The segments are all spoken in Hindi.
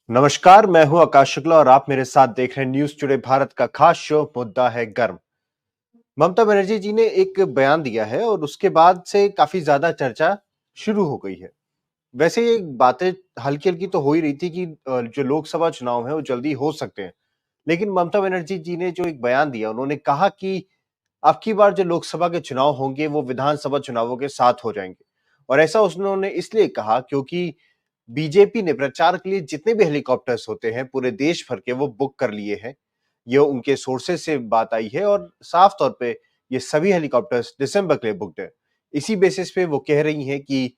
नमस्कार, मैं हूं आकाश शुक्ला और आप मेरे साथ देख रहे हैं न्यूज टुडे भारत का खास शो मुद्दा है गर्म। ममता बनर्जी जी ने एक बयान दिया है और उसके बाद से काफी ज्यादा चर्चा शुरू हो गई है। वैसे ये बातें हल्की हल्की तो हो ही रही थी कि जो लोकसभा चुनाव है वो जल्दी हो सकते हैं, लेकिन ममता बनर्जी जी ने जो एक बयान दिया, उन्होंने कहा कि अब की बार जो लोकसभा के चुनाव होंगे वो विधानसभा चुनावों के साथ हो जाएंगे। और ऐसा उन्होंने इसलिए कहा क्योंकि बीजेपी ने प्रचार के लिए जितने भी हेलीकॉप्टर्स होते हैं पूरे देश भर के वो बुक कर लिए हैं। ये उनके सोर्सेज से बात आई है और साफ तौर पे ये सभी हेलीकॉप्टर्स दिसंबर के लिए बुकड है। इसी बेसिस पे वो कह रही हैं कि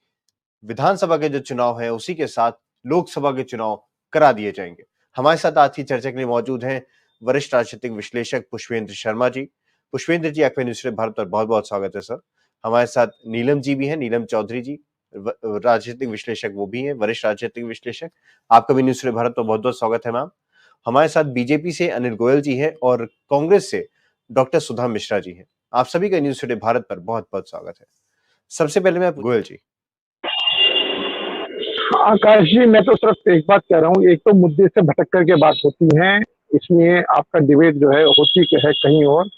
विधानसभा के जो चुनाव है उसी के साथ लोकसभा के चुनाव करा दिए जाएंगे। हमारे साथ आज की चर्चा के लिए मौजूद हैं वरिष्ठ राजनीतिक विश्लेषक पुष्पेंद्र शर्मा जी। पुष्पेंद्र जी, आपका न्यूज़ भारत पर बहुत बहुत स्वागत है सर। हमारे साथ नीलम जी भी हैं, नीलम चौधरी जी, राजनीतिक विश्लेषक वो भी हैं, वरिष्ठ राजनीतिक विश्लेषक। आपका भी न्यूज़ भारत पर बहुत बहुत स्वागत है मैम। हमारे साथ बीजेपी से अनिल गोयल जी हैं और कांग्रेस से डॉक्टर सुधा मिश्रा जी हैं। आप सभी का न्यूज़ टुडे भारत पर बहुत बहुत स्वागत है। सबसे पहले मैं गोयल जी। आकाश जी, मैं तो सिर्फ एक बात कह रहा हूँ, एक तो मुद्दे से भटक करके बात होती है, इसमें आपका डिबेट जो है होती है कहीं और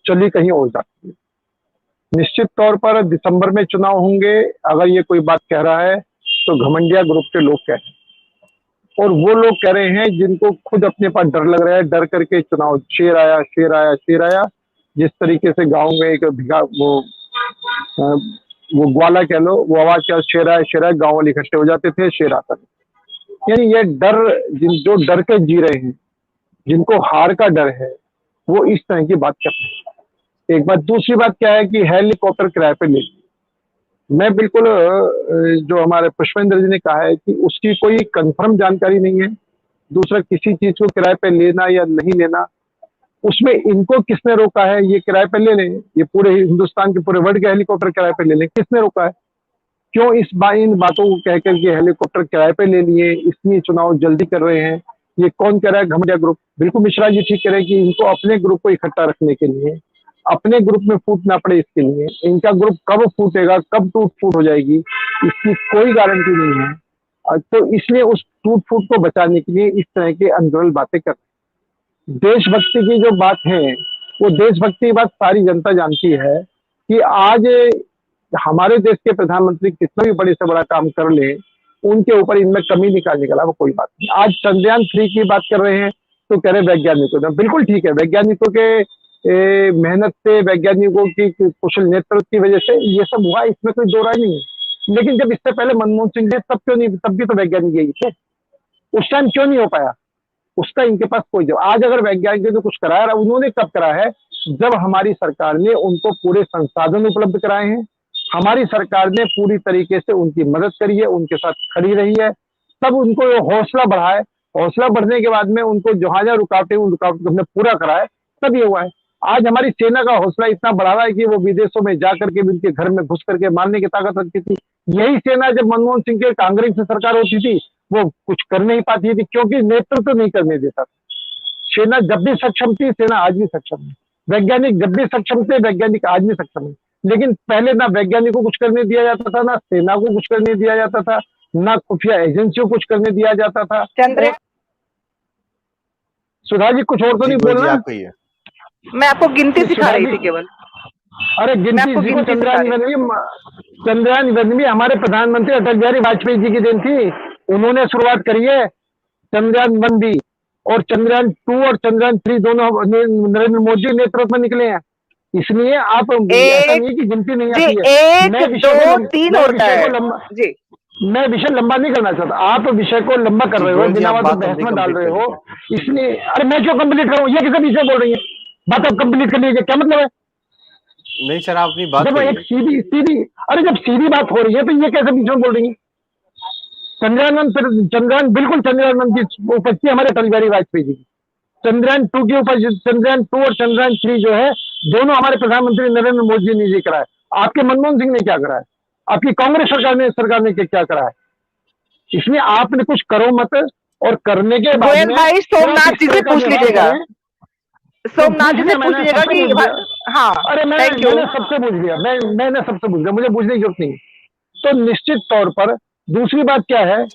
चली कहीं और जाती है। निश्चित तौर पर दिसंबर में चुनाव होंगे, अगर ये कोई बात कह रहा है तो घमंडिया ग्रुप के लोग कह रहे हैं, और वो लोग कह रहे हैं जिनको खुद अपने पास डर लग रहा है, डर करके चुनाव शेर आया शेर आया शेर आया। जिस तरीके से गाँव में एक वो ग्वाला कह लो, वो आवाज क्या शेर आया, गाँव वाले इकट्ठे हो जाते थे, शेर आता था। यानी ये डर, जो डर के जी रहे हैं, जिनको हार का डर है, वो इस तरह की बात करते हैं। एक बात, दूसरी बात क्या है कि हेलीकॉप्टर किराए पे ले ली। मैं बिल्कुल जो हमारे पुष्पेंद्र जी ने कहा है कि उसकी कोई कंफर्म जानकारी नहीं है। दूसरा, किसी चीज को किराए पे लेना या नहीं लेना, उसमें इनको किसने रोका है? ये किराए पे ले लें, ये पूरे हिंदुस्तान के पूरे वर्ल्ड के हेलीकॉप्टर किराए पे ले लें, किसने रोका है? क्यों इन बातों को कह करके हेलीकॉप्टर किराए पे ले लिए, इसलिए चुनाव जल्दी कर रहे हैं? ये कौन कह रहा है? घमंडिया ग्रुप। बिल्कुल मिश्रा जी ठीक कह रहे हैं कि इनको अपने ग्रुप को इकट्ठा रखने के लिए, अपने ग्रुप में फूट ना पड़े इसके लिए। इनका ग्रुप कब फूटेगा, कब टूट फूट हो जाएगी, इसकी कोई गारंटी नहीं है। तो इसलिए उस टूट फूट को बचाने के लिए इस तरह के अनर्गल बातें कर। देशभक्ति की जो बात है, वो देशभक्ति की बात सारी जनता जानती है कि आज हमारे देश के प्रधानमंत्री कितना भी बड़े से बड़ा काम कर ले, उनके ऊपर इनमें कमी निकालने के अलावा कोई बात नहीं। आज चंद्रयान 3 की बात कर रहे हैं तो कह रहे वैज्ञानिकों ने, बिल्कुल ठीक है, वैज्ञानिकों के मेहनत से, वैज्ञानिकों की कुशल नेतृत्व की वजह से ये सब हुआ, इसमें कोई दो राय नहीं है। लेकिन जब इससे पहले मनमोहन सिंह थे तब क्यों नहीं, तब भी तो वैज्ञानिक यही थे, उस टाइम क्यों नहीं हो पाया? उसका इनके पास कोई जवाब। आज अगर वैज्ञानिकों ने कुछ कराया, उन्होंने कब करा है? जब हमारी सरकार ने उनको पूरे संसाधन उपलब्ध कराए हैं, हमारी सरकार ने पूरी तरीके से उनकी मदद करी है, उनके साथ खड़ी रही है, तब उनको हौसला बढ़ा है। हौसला बढ़ने के बाद में उनको जहां जहां रुकावटें, उन रुकावटों को हमने पूरा करा है, तब ये हुआ है। आज हमारी सेना का हौसला इतना बढ़ा रहा है कि वो विदेशों में जाकर के उनके घर में घुस करके मारने की ताकत रखती थी। यही सेना जब मनमोहन सिंह के कांग्रेस की सरकार होती थी, वो कुछ कर नहीं पाती थी, क्योंकि नेतृत्व नहीं करने देता था। सेना जब भी सक्षम थी, सेना आज भी सक्षम है। वैज्ञानिक जब भी सक्षम थे, वैज्ञानिक आज भी सक्षम है। लेकिन पहले ना वैज्ञानिक को कुछ करने दिया जाता था, ना सेना को कुछ करने दिया जाता था, ना खुफिया एजेंसियों को कुछ करने दिया जाता था। सुधा जी, कुछ और तो नहीं बोलना? मैं आपको गिनती सिखा रही थी केवल। अरे गिनती, चंद्रयान 1 हमारे प्रधानमंत्री अटल बिहारी वाजपेयी जी की दिन थी, उन्होंने शुरुआत करी है चंद्रयान 1 भी। और चंद्रयान 2 और चंद्रयान 3 दोनों नरेंद्र मोदी नेतृत्व में निकले हैं। इसलिए आप ऐसा नहीं कि गिनती नहीं आती है। मैं विषय लंबा नहीं करना चाहता, आप विषय को लंबा कर रहे हो, बिना बात बहस में डाल रहे हो, इसलिए। अरे मैं क्यों कंप्लीट करूं? ये किसे विषय बोल रही है? बात आप कंप्लीट कर लीजिए, क्या मतलब है? नहीं सर, आप अपनी बात जब एक सीधी अरे जब सीधी बात हो रही है तो ये कैसे बीच में बोल रही है? चंद्रयान बिल्कुल चंद्रयान 1 की उपस्थिति हमारे अटल बिहारी वाजपेयी जी की। चंद्रयान 2 की उपस्थिति, चंद्रयान 2 और चंद्रयान 3 जो है, दोनों हमारे प्रधानमंत्री नरेंद्र मोदी जी ने कराया। आपके मनमोहन सिंह ने क्या कराया? आपकी कांग्रेस सरकार ने क्या कराया? इसलिए आपने कुछ करो मत, और करने के बाद में भाई सोमनाथ जी से पूछ लीजिएगा, सोमनाथ जी से पूछ लीजिएगा कि हाँ। अरे मैंने सबसे पूछ लिया, मैंने सबसे पूछ लिया, मुझे पूछने की जरूरत नहीं। तो निश्चित तौर पर दूसरी बात क्या है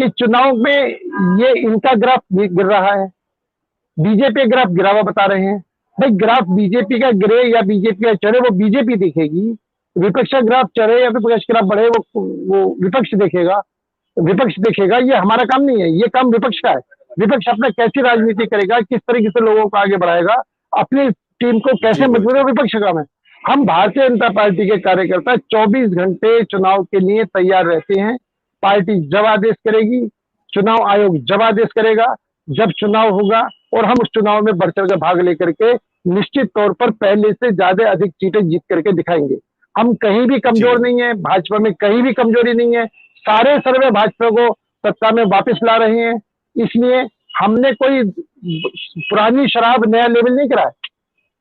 कि चुनाव में ये इनका ग्राफ गिर रहा है, बीजेपी ग्राफ गिरा हुआ बता रहे हैं। भाई ग्राफ बीजेपी का गिरे या बीजेपी का चढ़े वो बीजेपी देखेगी, विपक्ष का ग्राफ चढ़े या विपक्ष ग्राफ बढ़े वो विपक्ष देखेगा, ये हमारा काम नहीं है, ये काम विपक्ष का है। विपक्ष अपना कैसी राजनीति करेगा, किस तरीके से लोगों को आगे बढ़ाएगा, अपनी टीम को कैसे मजबूत है, विपक्ष का काम है। हम भारतीय जनता पार्टी के कार्यकर्ता 24 घंटे चुनाव के लिए तैयार रहते हैं। पार्टी जब आदेश करेगी, चुनाव आयोग जब आदेश करेगा, जब चुनाव होगा और हम उस चुनाव में बढ़ चढ़ कर भाग लेकर के निश्चित तौर पर पहले से ज्यादा अधिक सीटें जीत करके दिखाएंगे। हम कहीं भी कमजोर नहीं है, भाजपा में कहीं भी कमजोरी नहीं है, सारे सर्वे भाजपा को सत्ता में वापस ला रहे हैं। इसलिए हमने कोई पुरानी शराब नया लेवल नहीं करा है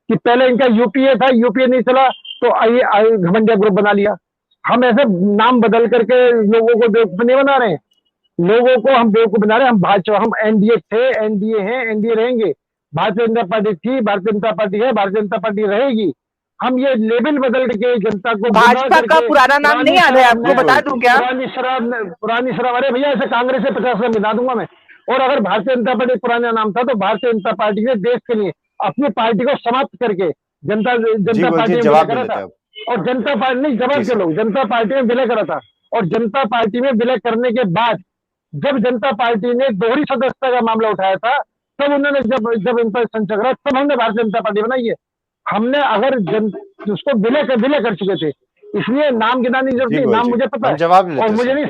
कि पहले इनका यूपीए था, यूपीए नहीं चला तो आइए घमंडिया ग्रुप बना लिया। हम ऐसे नाम बदल करके लोगों को बेवकूफ नहीं बना रहे हैं, लोगों को हम बेवकूफ बना रहे हैं। हम भाजपा, हम एनडीए थे, एनडीए हैं, एनडीए रहेंगे। भारतीय जनता पार्टी थी, भारतीय जनता पार्टी है, भारतीय जनता पार्टी रहेगी। हम ये लेवल बदल के जनता को भाजपा का पुराना नाम नहीं याद है आपको, बता दूं क्या? पुरानी शराब, अरे भैया ऐसे कांग्रेस से 50 में मिला दूंगा मैं। और अगर भारतीय जनता पार्टी पुराना नाम था तो भारतीय जनता पार्टी ने देश के लिए अपनी पार्टी को समाप्त करके जनता पार्टी में विलय करा था। और जनता पार्टी नहीं, जवाब के लोग जनता पार्टी में विलय करा था। और जनता पार्टी में विलय करने के बाद जब जनता पार्टी ने दोहरी सदस्यता का मामला उठाया था, तब उन्होंने जब इन पर संशय करा, तब हमने भारतीय जनता पार्टी बनाई है। हमने अगर उसको विलय कर चुके थे, इसलिए नाम गिनाने की जरूरत नहीं, नाम मुझे पता है और मुझे नहीं,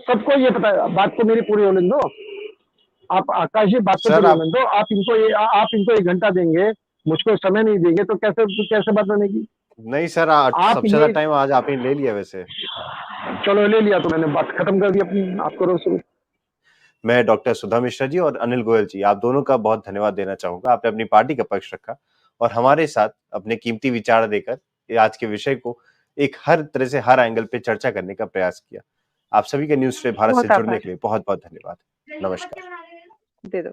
सबको ये पता है। बात को मेरी पूरी होने दो, आप आकाश जी बात को पूरी होने दो। आप इनको 1 घंटा देंगे, मुझको समय नहीं देंगे तो कैसे बात बनेगी? नहीं सर, सबसे ज्यादा टाइम आज आप ही ले लिया। वैसे चलो ले लिया तो मैंने बात खत्म कर दी अपनी, आपको रोज। मैं डॉक्टर सुधा मिश्रा जी और अनिल गोयल जी, आप दोनों का बहुत धन्यवाद देना चाहूंगा। आपने अपनी पार्टी का पक्ष रखा और हमारे साथ अपने कीमती विचार देकर आज के विषय को एक हर तरह से हर एंगल पे चर्चा करने का प्रयास किया। आप सभी के न्यूज़ टुडे भारत से जुड़ने के लिए बहुत बहुत धन्यवाद। नमस्कार। दे दो।